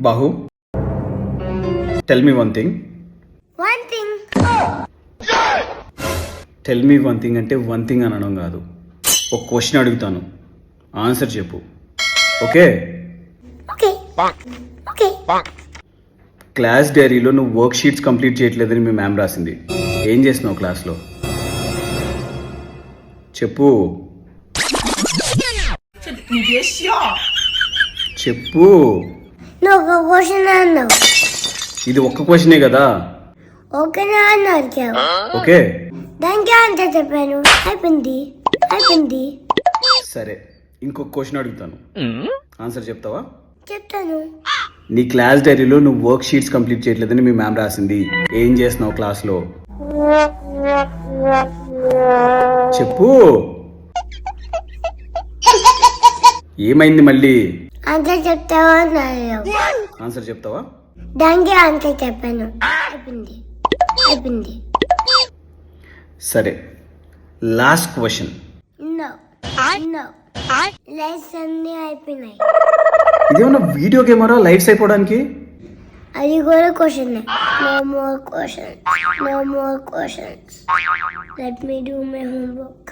బాహు, tell me one thing. One thing. Tell me one thing అంటే one thing అనడం కాదు. ఒక క్వశ్చన్ అడుగుతాను, ఆన్సర్ చెప్పు. ఓకే? Okay. Okay. క్లాస్ డైరీలో నువ్వు వర్క్ షీట్స్ కంప్లీట్ చేయట్లేదని మీ మ్యామ్ రాసింది. ఏం చేస్తున్నావు క్లాస్లో? చెప్పు. చెప్పు. నువ్వు ఒక క్వశ్చన్ అన్నావు. ఇది ఒక్క క్వశ్చనే కదా. ఓకేనా అని అడిగావు. ఓకే, దానికి ఆన్సర్ చెప్పాను. అయిపోయింది. సరే, ఇంకొక క్వశ్చన్ అడుగుతాను, ఆన్సర్ చెప్తావా? చెప్తాను. నీ క్లాస్ డైరీలో నువ్వు వర్క్ షీట్స్ కంప్లీట్ చేయట్లేదని మీ మ్యామ్ రాసింది. ఏం చేస్తున్నావు క్లాస్లో? చెప్పు. ఏమైంది మళ్ళీ? ఆన్సర్ చెప్తావా అని అడిగావు. ఆన్సర్ చెప్తావా? దానికి ఆన్సర్ చెప్పాను. అయిపోయింది. సరే, లాస్ట్ క్వశ్చన్. No. లైఫ్స్ అన్నీ అయిపోయినాయి. ఇదేమన్నా వీడియో కెమెరా లైవ్స్ అయిపోవడానికి? అది కూడా question. No more questions. Let me do my homework.